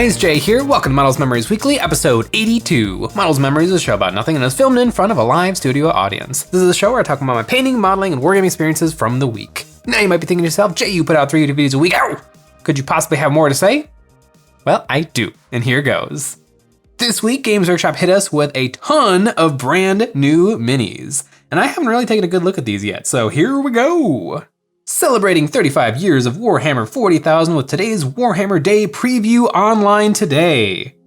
guys, Jay here. Welcome to Models Memories Weekly, episode 82. Models Memories is a show about nothing and is filmed in front of a live studio audience. This is a show where I talk about my painting, modeling, and wargaming experiences from the week. Now you might be thinking to yourself, Jay, you put out 3 videos a week. Ow! Could you possibly have more to say? Well, I do, and here goes. This week, Games Workshop hit us with a ton of brand new minis, and I haven't really taken a good look at these yet, so here we go. Celebrating 35 years of Warhammer 40,000 with today's Warhammer Day Preview online today.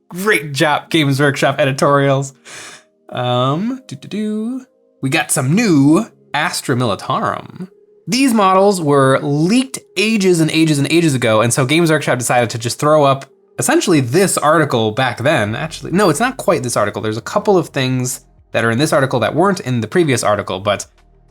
Great job, Games Workshop editorials. We got some new Astra militarum. These models were leaked ages and ages and ages ago, and so Games Workshop decided to just throw up essentially this article back then. Actually, no, it's not quite this article. There's a couple of things that are in this article that weren't in the previous article, but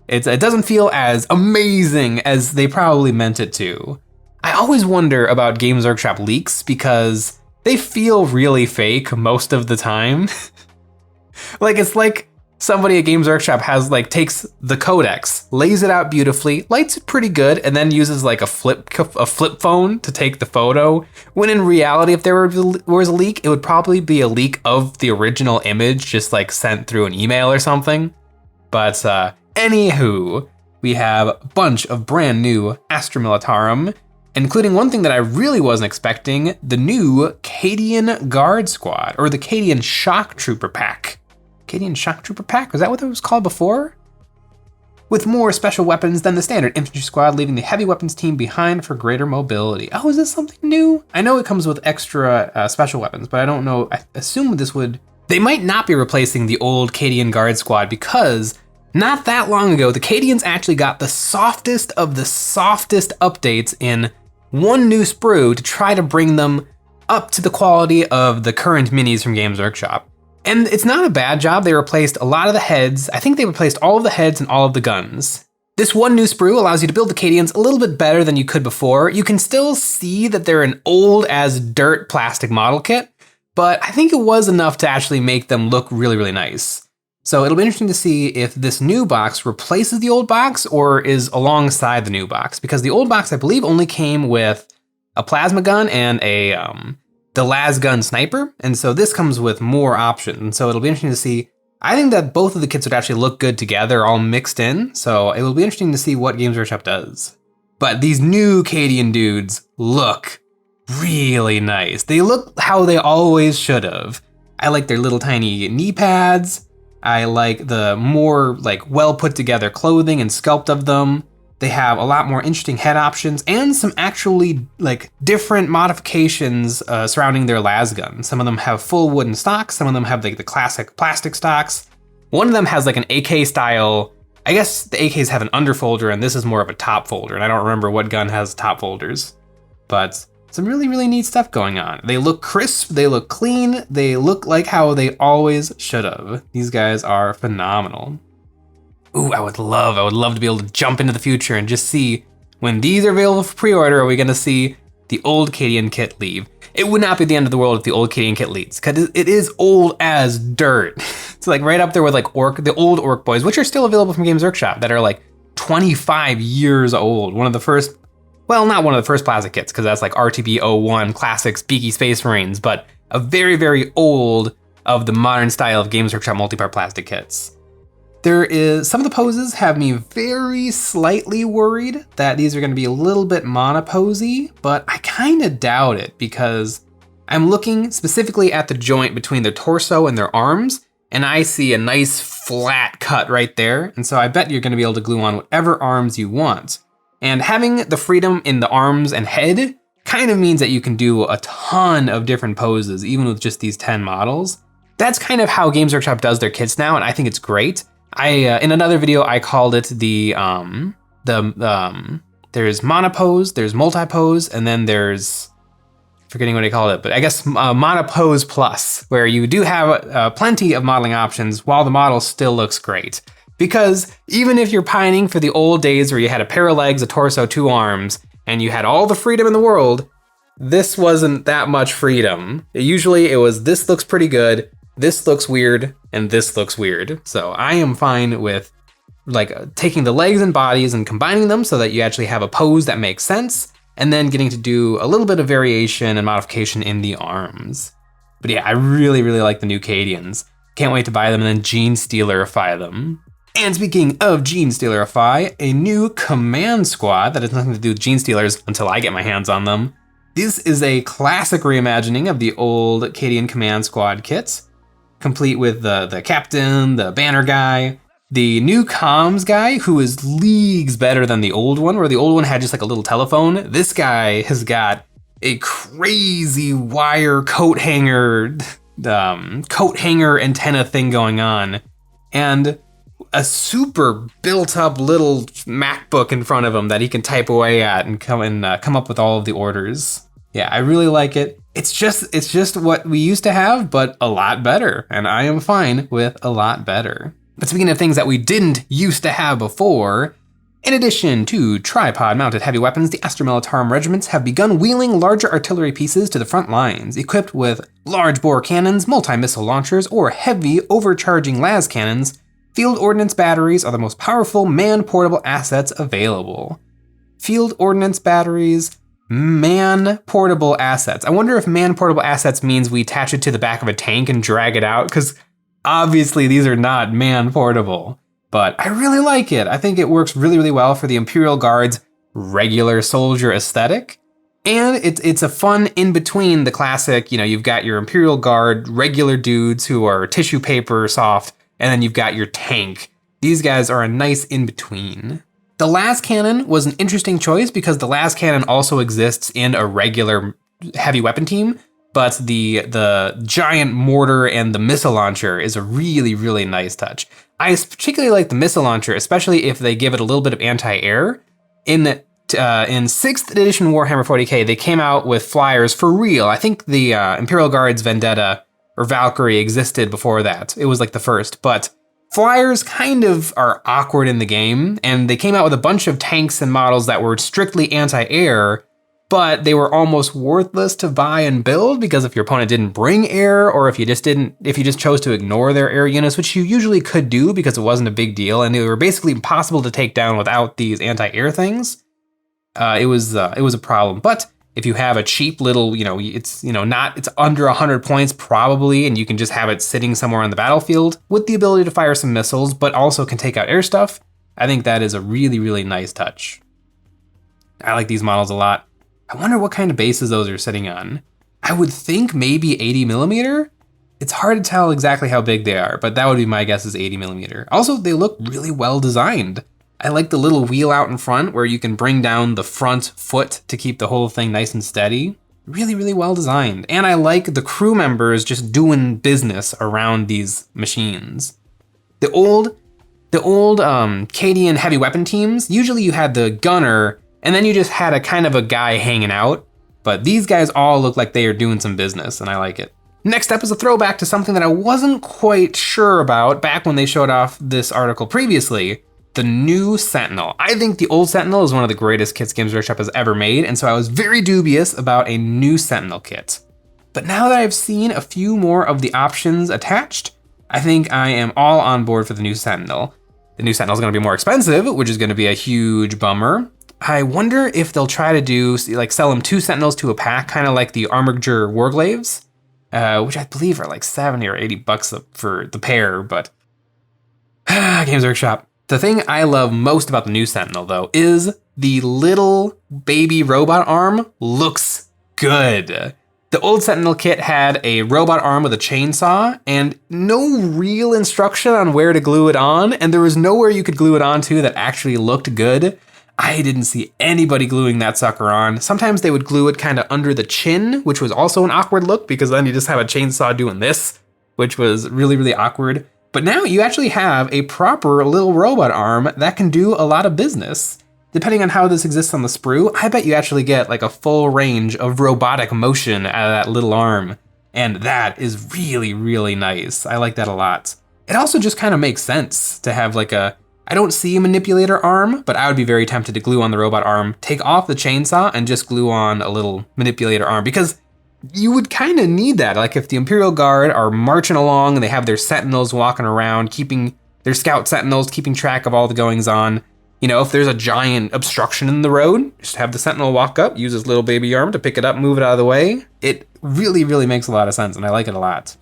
it doesn't feel as amazing as they probably meant it to. I always wonder about Games Workshop leaks because they feel really fake most of the time. It's like somebody at Games Workshop takes the codex, lays it out beautifully, lights it pretty good, and then uses like a flip phone to take the photo. When in reality, if there was a leak, it would probably be a leak of the original image, just like sent through an email or something. But anywho, we have a bunch of brand new Astra militarum, including one thing that I really wasn't expecting, the new Cadian Guard Squad, or the Cadian Shock Trooper Pack. Cadian Shock Trooper Pack, was that what it was called before? With more special weapons than the standard infantry squad, leaving the heavy weapons team behind for greater mobility. Oh, is this something new? I know it comes with extra special weapons, but I don't know. I assume they might not be replacing the old Cadian Guard Squad because not that long ago, the Cadians actually got the softest of the softest updates in one new sprue to try to bring them up to the quality of the current minis from Games Workshop. And it's not a bad job. They replaced a lot of the heads. I think they replaced all of the heads and all of the guns. This one new sprue allows you to build the Cadians a little bit better than you could before. You can still see that they're an old as dirt plastic model kit, but I think it was enough to actually make them look really, really nice. So it'll be interesting to see if this new box replaces the old box or is alongside the new box, because the old box, I believe, only came with a plasma gun and the las gun sniper, and so this comes with more options, and so it'll be interesting to see. I think that both of the kits would actually look good together, all mixed in, so it will be interesting to see what Games Workshop does. But these new Cadian dudes look really nice. They look how they always should have. I like their little tiny knee pads. I like the more well put together clothing and sculpt of them. They have a lot more interesting head options and some actually different modifications surrounding their las gun. Some of them have full wooden stocks. Some of them have the classic plastic stocks. One of them has an AK style. I guess the AKs have an underfolder and this is more of a top folder. And I don't remember what gun has top folders, but some really, really neat stuff going on. They look crisp. They look clean. They look like how they always should have. These guys are phenomenal. Ooh, I would love to be able to jump into the future and just see when these are available for pre-order, are we gonna see the old Cadian kit leave? It would not be the end of the world if the old Cadian kit leaves, because it is old as dirt. It's right up there with the old Orc Boys, which are still available from Games Workshop, that are 25 years old. One of the first, well, not one of the first plastic kits, because that's RTB 01 Classics Beaky Space Marines, but a very, very old of the modern style of Games Workshop multi-part plastic kits. Some of the poses have me very slightly worried that these are going to be a little bit monoposy, but I kind of doubt it because I'm looking specifically at the joint between their torso and their arms, and I see a nice flat cut right there. And so I bet you're going to be able to glue on whatever arms you want. And having the freedom in the arms and head kind of means that you can do a ton of different poses, even with just these 10 models. That's kind of how Games Workshop does their kits now, and I think it's great. In another video, I called it there's monopose, there's multipose, and then there's, forgetting what I called it, but I guess monopose plus, where you do have plenty of modeling options while the model still looks great. Because even if you're pining for the old days where you had a pair of legs, a torso, 2 arms, and you had all the freedom in the world, this wasn't that much freedom. Usually it was, this looks pretty good, this looks weird, and this looks weird. So I am fine with taking the legs and bodies and combining them so that you actually have a pose that makes sense, and then getting to do a little bit of variation and modification in the arms. But yeah, I really, really like the new Cadians. Can't wait to buy them and then Gene Stealerify them. And speaking of Gene Stealerify, a new command squad that has nothing to do with Gene Stealers until I get my hands on them. This is a classic reimagining of the old Cadian command squad kits, complete with the captain, the banner guy, the new comms guy, who is leagues better than the old one, where the old one had just like a little telephone. This guy has got a crazy wire coat hanger antenna thing going on, and a super built up little MacBook in front of him that he can type away at and come up with all of the orders. Yeah, I really like it. It's just what we used to have, but a lot better, and I am fine with a lot better. But speaking of things that we didn't used to have before, in addition to tripod-mounted heavy weapons, the Astra militarum regiments have begun wheeling larger artillery pieces to the front lines, equipped with large-bore cannons, multi-missile launchers, or heavy overcharging las cannons. Field ordnance batteries are the most powerful man-portable assets available. Field ordnance batteries, man-portable assets. I wonder if man-portable assets means we attach it to the back of a tank and drag it out, because obviously these are not man-portable. But I really like it. I think it works really, really well for the Imperial Guard's regular soldier aesthetic. And it's a fun in between the classic, you've got your Imperial Guard regular dudes who are tissue paper soft, and then you've got your tank. These guys are a nice in between. The las cannon was an interesting choice because the las cannon also exists in a regular heavy weapon team, but the giant mortar and the missile launcher is a really, really nice touch. I particularly like the missile launcher, especially if they give it a little bit of anti-air. In 6th edition Warhammer 40k, they came out with flyers for real. I think the Imperial Guard's Vendetta or Valkyrie existed before that. It was like the first, but flyers kind of are awkward in the game, and they came out with a bunch of tanks and models that were strictly anti-air, but they were almost worthless to buy and build because if your opponent didn't bring air, or if you just chose to ignore their air units, which you usually could do because it wasn't a big deal, and they were basically impossible to take down without these anti-air things. It was a problem. But if you have a cheap little, it's under 100 points probably, and you can just have it sitting somewhere on the battlefield with the ability to fire some missiles, but also can take out air stuff, I think that is a really, really nice touch. I like these models a lot. I wonder what kind of bases those are sitting on. I would think maybe 80 millimeter. It's hard to tell exactly how big they are, but that would be my guess is 80 millimeter. Also, they look really well designed. I like the little wheel out in front where you can bring down the front foot to keep the whole thing nice and steady. Really, really well designed. And I like the crew members just doing business around these machines. The old Cadian heavy weapon teams, usually you had the gunner and then you just had a kind of a guy hanging out, but these guys all look like they are doing some business, and I like it. Next up is a throwback to something that I wasn't quite sure about back when they showed off this article previously, the new Sentinel. I think the old Sentinel is one of the greatest kits Games Workshop has ever made, and so I was very dubious about a new Sentinel kit. But now that I've seen a few more of the options attached, I think I am all on board for the new Sentinel. The new Sentinel is going to be more expensive, which is going to be a huge bummer. I wonder if they'll try to do, sell them 2 Sentinels to a pack, kind of like the Armiger Warglaves, which I believe are like 70 or 80 bucks for the pair, but Games Workshop. The thing I love most about the new Sentinel, though, is the little baby robot arm looks good. The old Sentinel kit had a robot arm with a chainsaw and no real instruction on where to glue it on, and there was nowhere you could glue it onto that actually looked good. I didn't see anybody gluing that sucker on. Sometimes they would glue it kind of under the chin, which was also an awkward look because then you just have a chainsaw doing this, which was really, really awkward. But now you actually have a proper little robot arm that can do a lot of business. Depending on how this exists on the sprue, I bet you actually get like a full range of robotic motion out of that little arm. And that is really, really nice. I like that a lot. It also just kind of makes sense to have like I don't see a manipulator arm, but I would be very tempted to glue on the robot arm, take off the chainsaw, and just glue on a little manipulator arm, because you would kind of need that. Like if the Imperial Guard are marching along and they have their sentinels walking around, keeping their scout sentinels, keeping track of all the goings on, You know, if there's a giant obstruction in the road, just have the Sentinel walk up, use his little baby arm to pick it up, move it out of the way. It really, really makes a lot of sense, and I like it a lot.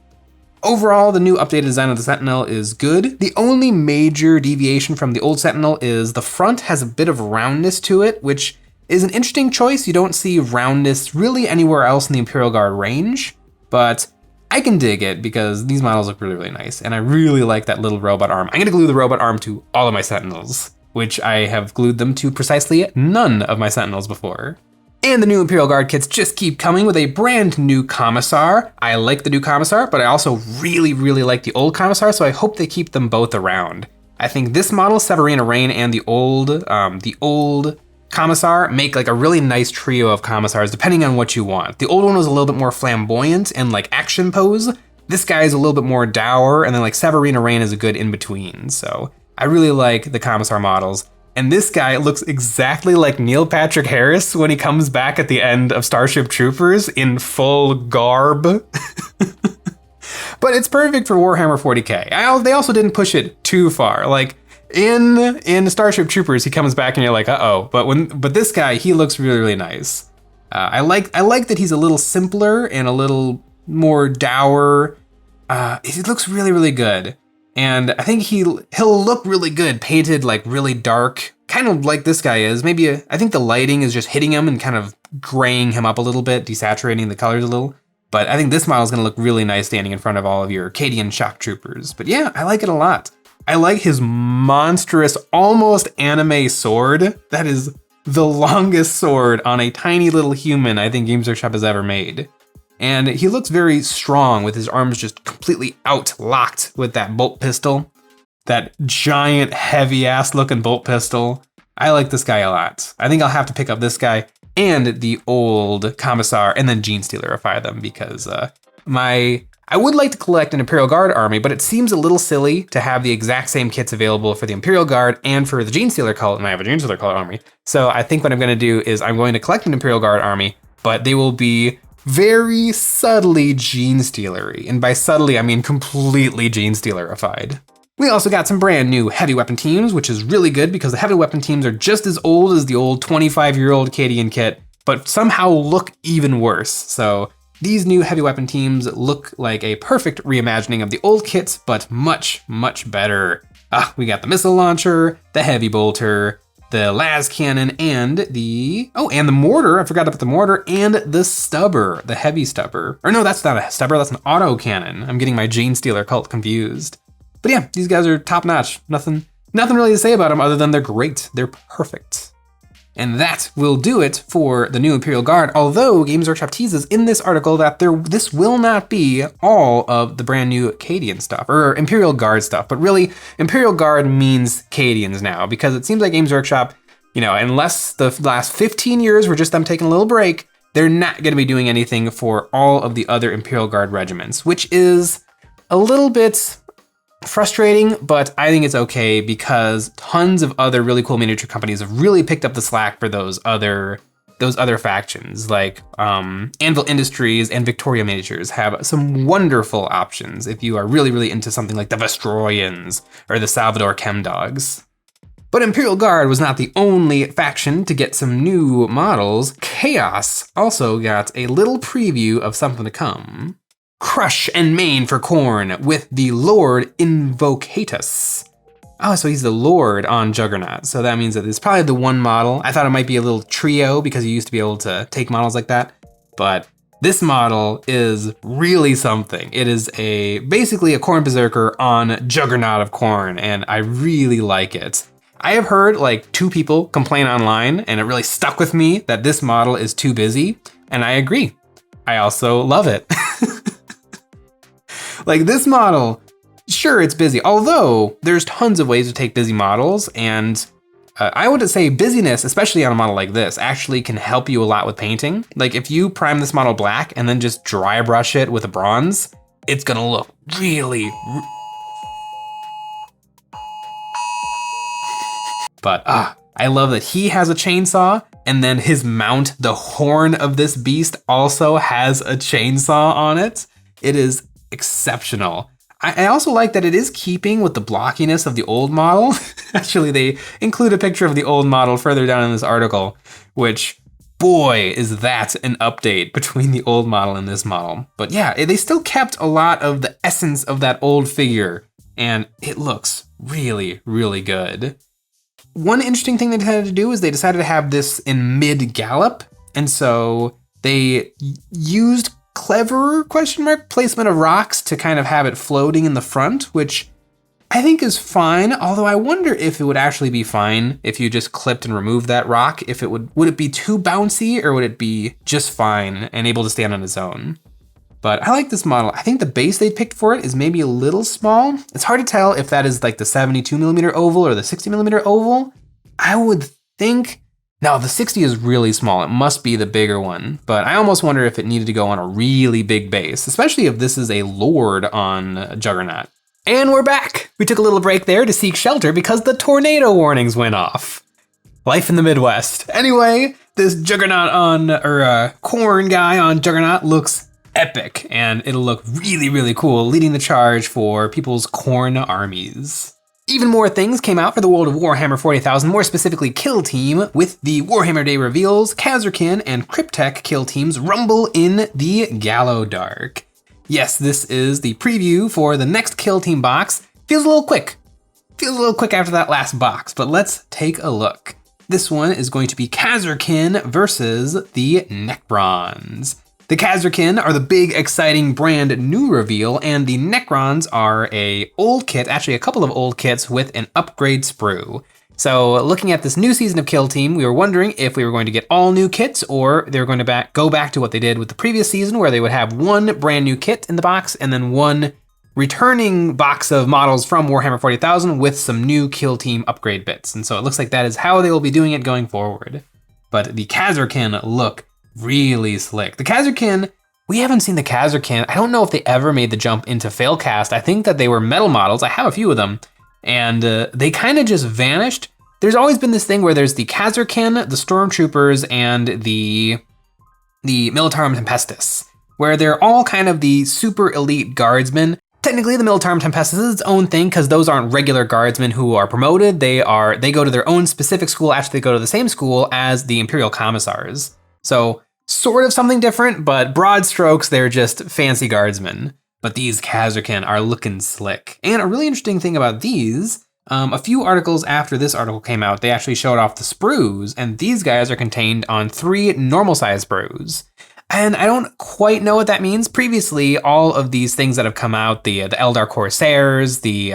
Overall, the new updated design of the Sentinel is good. The only major deviation from the old Sentinel is the front has a bit of roundness to it, which is an interesting choice. You don't see roundness really anywhere else in the Imperial Guard range, but I can dig it because these models look really, really nice, and I really like that little robot arm. I'm gonna glue the robot arm to all of my Sentinels, which I have glued them to precisely none of my Sentinels before. And the new Imperial Guard kits just keep coming with a brand new Commissar. I like the new Commissar, but I also really, really like the old Commissar, so I hope they keep them both around. I think this model, Severina Rain, and the old Commissar make like a really nice trio of Commissars, depending on what you want. The old one was a little bit more flamboyant and like action pose. This guy is a little bit more dour, and then like Severina Rain is a good in-between, so I really like the Commissar models. And this guy looks exactly like Neil Patrick Harris when he comes back at the end of Starship Troopers in full garb. But it's perfect for Warhammer 40k. They also didn't push it too far. Like in Starship Troopers, he comes back and you're like, uh-oh. But this guy, he looks really, really nice. I like that he's a little simpler and a little more dour. He looks really, really good. And I think he'll look really good painted like really dark, kind of like this guy is. I think the lighting is just hitting him and kind of graying him up a little bit, desaturating the colors a little. But I think this model is going to look really nice standing in front of all of your Cadian shock troopers. But yeah, I like it a lot. I like his monstrous, almost anime sword. That is the longest sword on a tiny little human I think Games Workshop has ever made. And he looks very strong with his arms just completely out, locked with that bolt pistol. That giant, heavy-ass looking bolt pistol. I like this guy a lot. I think I'll have to pick up this guy and the old Commissar and then Gene Stealerify them because I would like to collect an Imperial Guard army, but it seems a little silly to have the exact same kits available for the Imperial Guard and for the Gene Stealer cult, and I have a Gene Stealer cult army. So I think what I'm going to do is I'm going to collect an Imperial Guard army, but they will be very subtly Gene Stealery, and by subtly I mean completely Gene Stealerified. We also got some brand new heavy weapon teams, which is really good because the heavy weapon teams are just as old as the old 25-year-old Cadian kit, but somehow look even worse. So these new heavy weapon teams look like a perfect reimagining of the old kits, but much, much better. We got the missile launcher, the heavy bolter, the las cannon, and the mortar. I forgot about the mortar and the stubber, the heavy stubber. Or no, that's not a stubber, that's an auto cannon. I'm getting my Gene Stealer cult confused. But yeah, these guys are top notch. Nothing really to say about them other than they're great. They're perfect. And that will do it for the new Imperial Guard, although Games Workshop teases in this article that this will not be all of the brand new Cadian stuff, or Imperial Guard stuff, but really, Imperial Guard means Cadians now, because it seems like Games Workshop, unless the last 15 years were just them taking a little break, they're not going to be doing anything for all of the other Imperial Guard regiments, which is a little bit frustrating, but I think it's okay because tons of other really cool miniature companies have really picked up the slack for those other factions, like Anvil Industries and Victoria Miniatures have some wonderful options if you are really, really into something like the Vestroyans or the Salvador Chemdogs. But Imperial Guard was not the only faction to get some new models. Chaos also got a little preview of something to come. Crush and main for Khorne with the Lord Invocatus. Oh, so he's the Lord on Juggernaut. So that means that it's probably the one model. I thought it might be a little trio because you used to be able to take models like that. But this model is really something. It is basically a Khorne Berserker on Juggernaut of Khorne, and I really like it. I have heard like 2 people complain online, and it really stuck with me that this model is too busy, and I agree. I also love it. Like this model, sure, it's busy, although there's tons of ways to take busy models, and I would say busyness, especially on a model like this, actually can help you a lot with painting. Like if you prime this model black and then just dry brush it with a bronze, it's gonna look really... But I love that he has a chainsaw, and then his mount, the horn of this beast, also has a chainsaw on it. It is exceptional. I also like that it is keeping with the blockiness of the old model. Actually, they include a picture of the old model further down in this article, which, boy, is that an update between the old model and this model. But yeah, they still kept a lot of the essence of that old figure, and it looks really, really good. One interesting thing they decided to do is they decided to have this in mid-gallop, and so they used clever placement of rocks to kind of have it floating in the front, which I think is fine, although I wonder if it would actually be fine if you just clipped and removed that rock. If it would it be too bouncy, or would it be just fine and able to stand on its own? But I like this model. I think the base they picked for it is maybe a little small. It's hard to tell if that is like the 72mm oval or the 60mm oval. I would think, no, the 60 is really small. It must be the bigger one, but I almost wonder if it needed to go on a really big base, especially if this is a Lord on Juggernaut. And we're back. We took a little break there to seek shelter because the tornado warnings went off. Life in the Midwest. Anyway, this Juggernaut corn guy on Juggernaut looks epic, and it'll look really, really cool leading the charge for people's corn armies. Even more things came out for the World of Warhammer 40,000, more specifically Kill Team, with the Warhammer Day reveals. Khazarkin and Cryptek Kill Teams rumble in the Gallo Dark. Yes, this is the preview for the next Kill Team box. Feels a little quick. After that last box, but let's take a look. This one is going to be Khazarkin versus the Necrons. The Khazarkin are the big, exciting, brand new reveal, and the Necrons are a couple of old kits with an upgrade sprue. So looking at this new season of Kill Team, we were wondering if we were going to get all new kits, or they were going to go back to what they did with the previous season, where they would have one brand new kit in the box and then one returning box of models from Warhammer 40,000 with some new Kill Team upgrade bits. And so it looks like that is how they will be doing it going forward. But the Khazarkin look really slick. The Khazarkin, we haven't seen the Khazarkin. I don't know if they ever made the jump into Failcast. I think that they were metal models. I have a few of them, and they kind of just vanished. There's always been this thing where there's the Khazarkin, the Stormtroopers, and the Militarum Tempestus, where they're all kind of the super elite guardsmen. Technically, the Militarum Tempestus is its own thing because those aren't regular guardsmen who are promoted. They go to their own specific school. Actually, they go to the same school as the Imperial Commissars. So sort of something different, but broad strokes, they're just fancy guardsmen. But these Khazarkin are looking slick. And a really interesting thing about these, a few articles after this article came out, they actually showed off the sprues, and these guys are contained on 3 normal size sprues. And I don't quite know what that means. Previously, all of these things that have come out, the Eldar Corsairs, the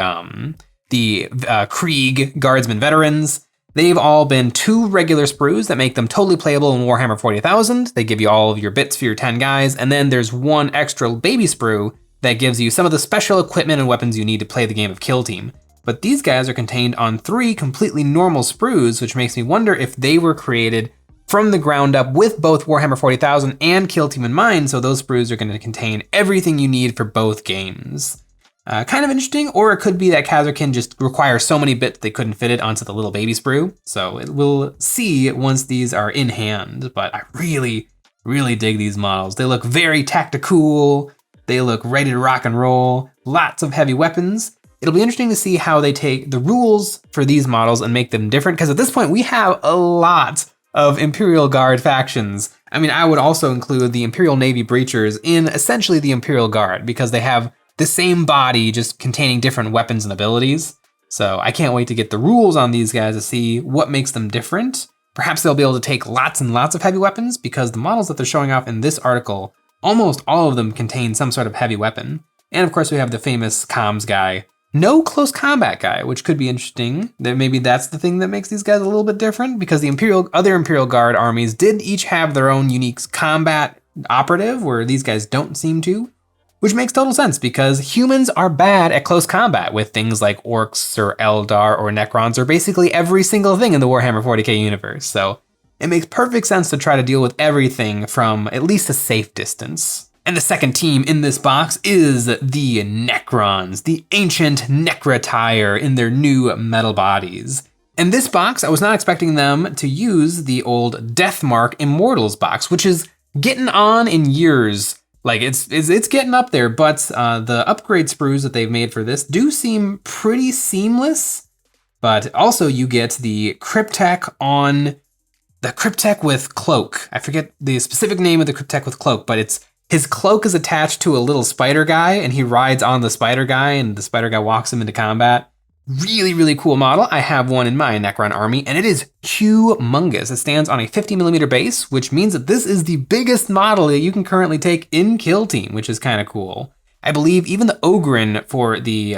Krieg Guardsmen Veterans, they've all been 2 regular sprues that make them totally playable in Warhammer 40,000. They give you all of your bits for your 10 guys, and then there's 1 extra baby sprue that gives you some of the special equipment and weapons you need to play the game of Kill Team. But these guys are contained on 3 completely normal sprues, which makes me wonder if they were created from the ground up with both Warhammer 40,000 and Kill Team in mind, so those sprues are going to contain everything you need for both games. Kind of interesting, or it could be that Khazarkin just requires so many bits they couldn't fit it onto the little baby sprue. So we'll see once these are in hand, but I really, really dig these models. They look very tactical, they look ready to rock and roll, lots of heavy weapons. It'll be interesting to see how they take the rules for these models and make them different, because at this point we have a lot of Imperial Guard factions. I mean, I would also include the Imperial Navy Breachers in essentially the Imperial Guard, because they have the same body just containing different weapons and abilities. So I can't wait to get the rules on these guys to see what makes them different. Perhaps they'll be able to take lots and lots of heavy weapons, because the models that they're showing off in this article, almost all of them contain some sort of heavy weapon. And of course we have the famous comms guy. No close combat guy, which could be interesting. That maybe that's the thing that makes these guys a little bit different, because the other Imperial Guard armies did each have their own unique combat operative, where these guys don't seem to, which makes total sense because humans are bad at close combat with things like orcs or Eldar or Necrons or basically every single thing in the Warhammer 40k universe. So it makes perfect sense to try to deal with everything from at least a safe distance. And the second team in this box is the Necrons, the ancient Necrotire in their new metal bodies. In this box, I was not expecting them to use the old Deathmark Immortals box, which is getting on in years Like it's getting up there, but the upgrade sprues that they've made for this do seem pretty seamless. But also you get the Cryptek with cloak. I forget the specific name of the Cryptek with cloak, but his cloak is attached to a little spider guy, and he rides on the spider guy, and the spider guy walks him into combat. Really, really cool model. I have one in my Necron army, and it is humongous. It stands on a 50mm base, which means that this is the biggest model that you can currently take in Kill Team, which is kind of cool. I believe even the Ogren for the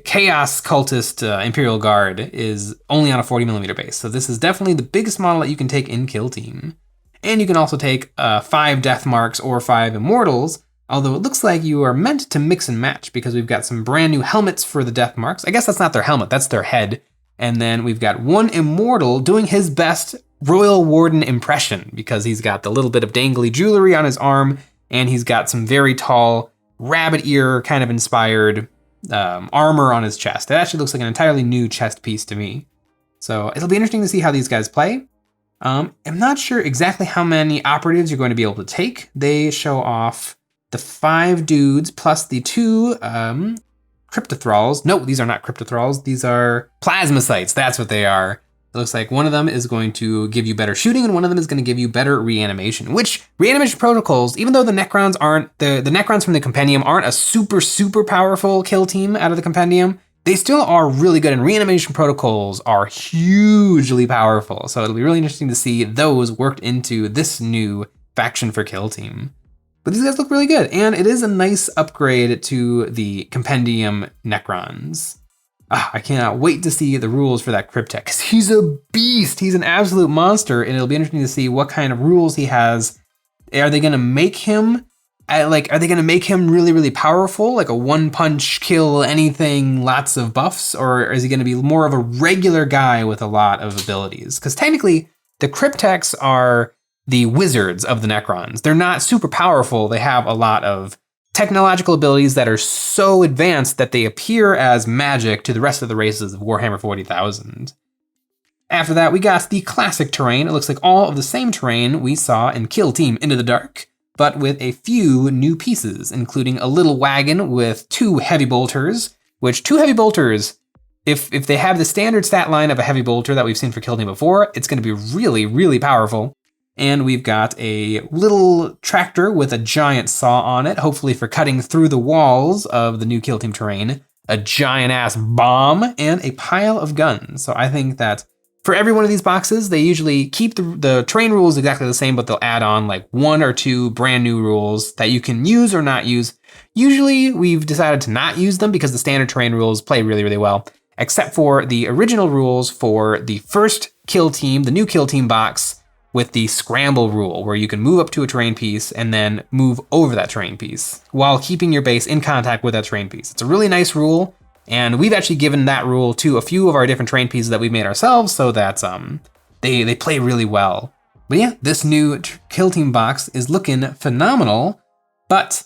Chaos Cultist Imperial Guard is only on a 40mm base. So this is definitely the biggest model that you can take in Kill Team. And you can also take 5 Death Marks or 5 Immortals, although it looks like you are meant to mix and match because we've got some brand new helmets for the Death Marks. I guess that's not their helmet, that's their head. And then we've got one Immortal doing his best Royal Warden impression because he's got the little bit of dangly jewelry on his arm, and he's got some very tall rabbit ear kind of inspired armor on his chest. It actually looks like an entirely new chest piece to me. So it'll be interesting to see how these guys play. I'm not sure exactly how many operatives you're going to be able to take. They show off the 5 dudes plus the 2 Cryptothralls. No, these are not Cryptothralls. These are Plasmacytes. That's what they are. It looks like one of them is going to give you better shooting and one of them is going to give you better reanimation, which reanimation protocols, even though the Necrons aren't, the Necrons from the Compendium aren't a super powerful kill team out of the Compendium, they still are really good, and reanimation protocols are hugely powerful. So it'll be really interesting to see those worked into this new faction for Kill Team. But these guys look really good, and it is a nice upgrade to the Compendium Necrons. I cannot wait to see the rules for that Cryptek, because he's a beast. He's an absolute monster, and it'll be interesting to see what kind of rules he has. Are they going to make him really powerful, like a one-punch kill anything, lots of buffs, or is he going to be more of a regular guy with a lot of abilities? Because technically, the Crypteks are the wizards of the Necrons. They're not super powerful. They have a lot of technological abilities that are so advanced that they appear as magic to the rest of the races of Warhammer 40,000. After that, we got the classic terrain. It looks like all of the same terrain we saw in Kill Team Into the Dark, but with a few new pieces, including a little wagon with 2 heavy bolters, which 2 heavy bolters, if they have the standard stat line of a heavy bolter that we've seen for Kill Team before, it's going to be really powerful. And we've got a little tractor with a giant saw on it, hopefully for cutting through the walls of the new Kill Team terrain, a giant ass bomb, and a pile of guns. So I think that for every one of these boxes, they usually keep the terrain rules exactly the same, but they'll add on like 1 or 2 brand new rules that you can use or not use. Usually we've decided to not use them because the standard terrain rules play really well, except for the original rules for the first Kill Team, the new Kill Team box, with the scramble rule, where you can move up to a terrain piece and then move over that terrain piece while keeping your base in contact with that terrain piece. It's a really nice rule, and we've actually given that rule to a few of our different terrain pieces that we've made ourselves so that they play really well. But yeah, this new Kill Team box is looking phenomenal, but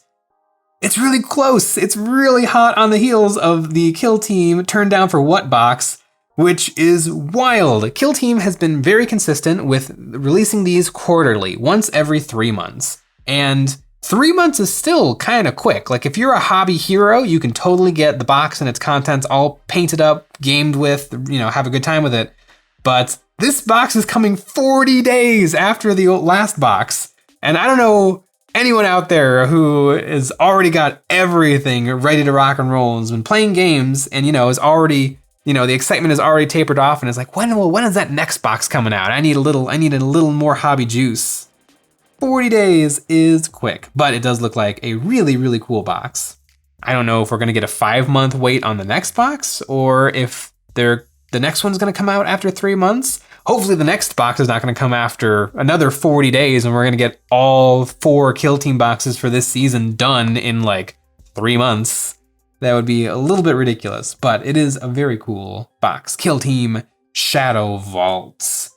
it's really close. It's really hot on the heels of the Kill Team Turn Down for What box, which is wild. Kill Team has been very consistent with releasing these quarterly, once every 3 months. And 3 months is still kind of quick. Like if you're a hobby hero, you can totally get the box and its contents all painted up, gamed with, have a good time with it. But this box is coming 40 days after the last box. And I don't know anyone out there who has already got everything ready to rock and roll and has been playing games and, is already, the excitement is already tapered off and is like, when is that next box coming out? I need a little more hobby juice. 40 days is quick, but it does look like a really cool box. I don't know if we're gonna get a 5-month wait on the next box or if the next one's gonna come out after 3 months. Hopefully the next box is not gonna come after another 40 days and we're gonna get all 4 Kill Team boxes for this season done in like 3 months. That would be a little bit ridiculous, but it is a very cool box. Kill Team Shadow Vaults.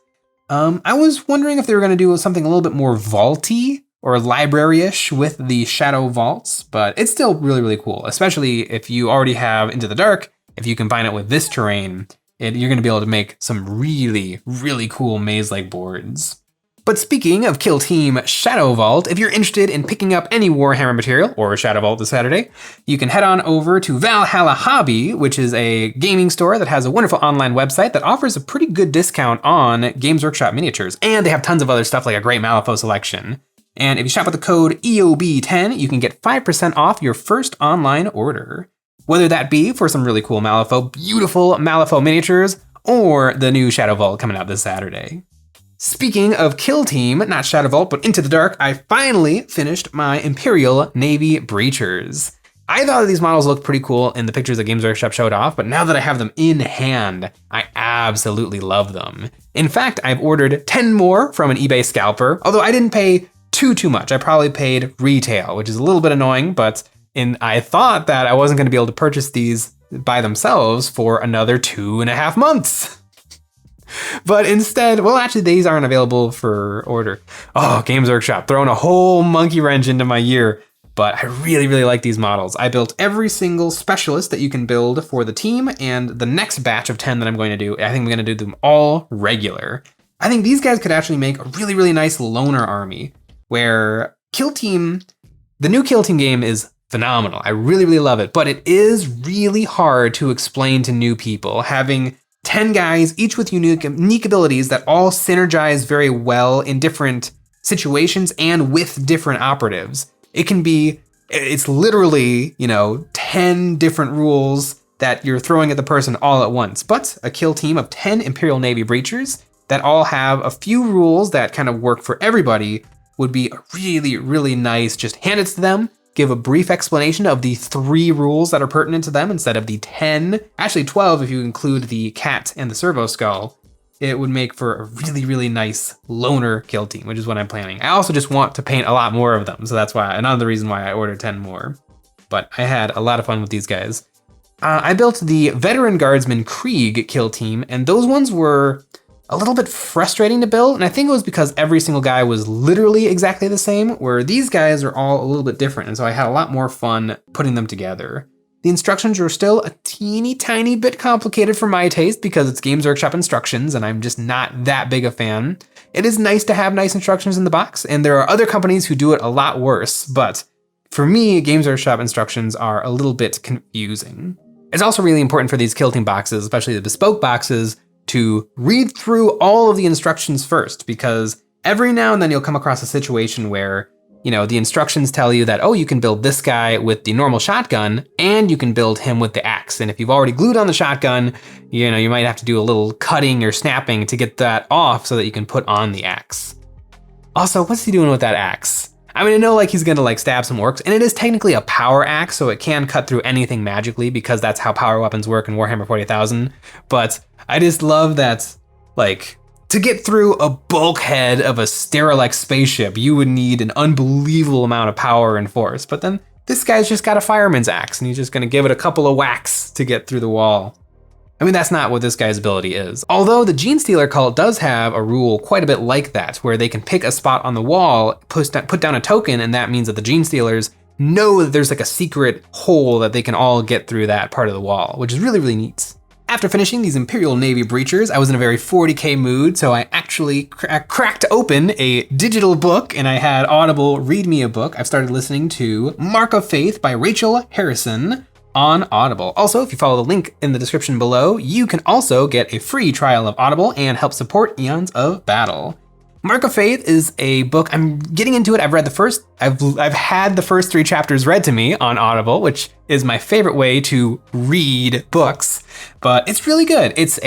I was wondering if they were going to do something a little bit more vaulty or library-ish with the Shadow Vaults, but it's still really cool, especially if you already have Into the Dark. If you combine it with this terrain, you're going to be able to make some really cool maze-like boards. But speaking of Kill Team Shadow Vault, if you're interested in picking up any Warhammer material or Shadow Vault this Saturday, you can head on over to Valhalla Hobby, which is a gaming store that has a wonderful online website that offers a pretty good discount on Games Workshop miniatures. And they have tons of other stuff like a great Malifaux selection. And if you shop with the code EOB10, you can get 5% off your first online order. Whether that be for some really cool Malifaux, beautiful Malifaux miniatures, or the new Shadow Vault coming out this Saturday. Speaking of Kill Team, not Shadow Vault, but Into the Dark, I finally finished my Imperial Navy Breachers. I thought these models looked pretty cool in the pictures that Games Workshop showed off, but now that I have them in hand, I absolutely love them. In fact, I've ordered 10 more from an eBay scalper, although I didn't pay too much. I probably paid retail, which is a little bit annoying, but I thought that I wasn't going to be able to purchase these by themselves for another 2.5 months. But instead, well, actually, these aren't available for order. Oh, Games Workshop, throwing a whole monkey wrench into my year. But I really, really like these models. I built every single specialist that you can build for the team, and the next batch of 10 that I'm going to do, I think I'm going to do them all regular. I think these guys could actually make a really, really nice loner army, where Kill Team, the new Kill Team game is phenomenal. I really, really love it, but it is really hard to explain to new people. Having 10 guys, each with unique abilities that all synergize very well in different situations and with different operatives. It's literally, 10 different rules that you're throwing at the person all at once. But a kill team of 10 Imperial Navy Breachers that all have a few rules that kind of work for everybody would be really, really nice. Just hand it to them, give a brief explanation of the 3 rules that are pertinent to them instead of the 10, actually 12 if you include the cat and the servo skull. It would make for a really, really nice loner kill team, which is what I'm planning. I also just want to paint a lot more of them, so that's why another reason why I ordered 10 more. But I had a lot of fun with these guys. I built the Veteran Guardsman Krieg kill team, and those ones were a little bit frustrating to build, and I think it was because every single guy was literally exactly the same, where these guys are all a little bit different, and so I had a lot more fun putting them together. The instructions were still a teeny tiny bit complicated for my taste because it's Games Workshop instructions, and I'm just not that big a fan. It is nice to have nice instructions in the box, and there are other companies who do it a lot worse, but for me, Games Workshop instructions are a little bit confusing. It's also really important for these kill team boxes, especially the bespoke boxes, to read through all of the instructions first, because every now and then you'll come across a situation where, the instructions tell you that, oh, you can build this guy with the normal shotgun and you can build him with the axe. And if you've already glued on the shotgun, you might have to do a little cutting or snapping to get that off so that you can put on the axe. Also, what's he doing with that axe? I mean, I know he's gonna stab some orcs, and it is technically a power axe, so it can cut through anything magically because that's how power weapons work in Warhammer 40,000. But I just love that, to get through a bulkhead of a Stereolect spaceship, you would need an unbelievable amount of power and force. But then this guy's just got a fireman's axe, and he's just gonna give it a couple of whacks to get through the wall. I mean, that's not what this guy's ability is. Although the Gene Stealer cult does have a rule quite a bit like that, where they can pick a spot on the wall, put down a token, and that means that the Gene Stealers know that there's a secret hole that they can all get through that part of the wall, which is really, really neat. After finishing these Imperial Navy Breachers, I was in a very 40K mood, so I actually cracked open a digital book, and I had Audible read me a book. I've started listening to Mark of Faith by Rachel Harrison on Audible. Also, if you follow the link in the description below, you can also get a free trial of Audible and help support Eons of Battle. Mark of Faith is a book, I'm getting into it. I've had the first 3 chapters read to me on Audible, which is my favorite way to read books, but it's really good. It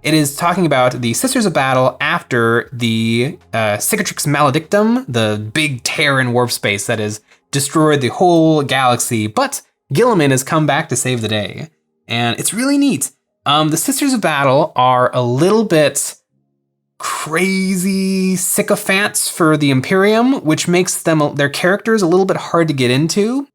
is talking about the Sisters of Battle after the Cicatrix Maledictum, the big tear in warp space that has destroyed the whole galaxy, but Gilliman has come back to save the day, and it's really neat. The Sisters of Battle are a little bit crazy sycophants for the Imperium, which makes their characters a little bit hard to get into.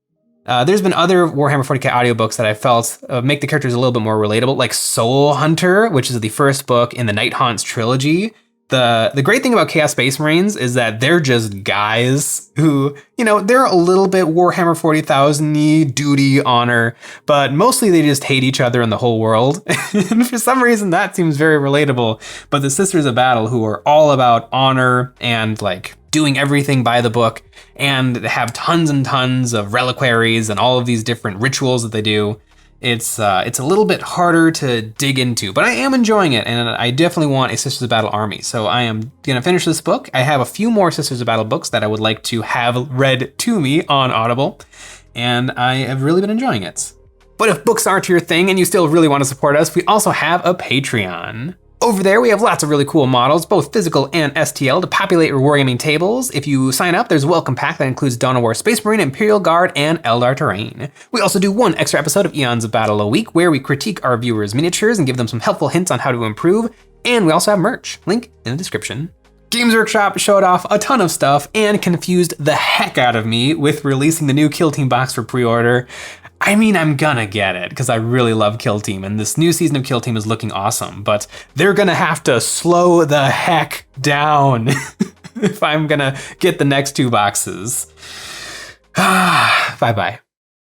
There's been other Warhammer 40K audiobooks that I felt make the characters a little bit more relatable, like Soul Hunter, which is the first book in the Night Haunts trilogy. The great thing about Chaos Space Marines is that they're just guys who, they're a little bit Warhammer 40,000-y, duty, honor, but mostly they just hate each other and the whole world. And for some reason, that seems very relatable. But the Sisters of Battle, who are all about honor and like doing everything by the book, and have tons and tons of reliquaries and all of these different rituals that they do. It's a little bit harder to dig into, but I am enjoying it, and I definitely want a Sisters of Battle army. So I am going to finish this book. I have a few more Sisters of Battle books that I would like to have read to me on Audible, and I have really been enjoying it. But if books aren't your thing and you still really want to support us, we also have a Patreon. Over there, we have lots of really cool models, both physical and STL, to populate your wargaming tables. If you sign up, there's a welcome pack that includes Dawn of War Space Marine, Imperial Guard, and Eldar Terrain. We also do one extra episode of Eons of Battle a week, where we critique our viewers' miniatures and give them some helpful hints on how to improve. And we also have merch, link in the description. Games Workshop showed off a ton of stuff and confused the heck out of me with releasing the new Kill Team box for pre-order. I mean, I'm gonna get it because I really love Kill Team, and this new season of Kill Team is looking awesome, but they're gonna have to slow the heck down if I'm gonna get the next two boxes. Bye-bye.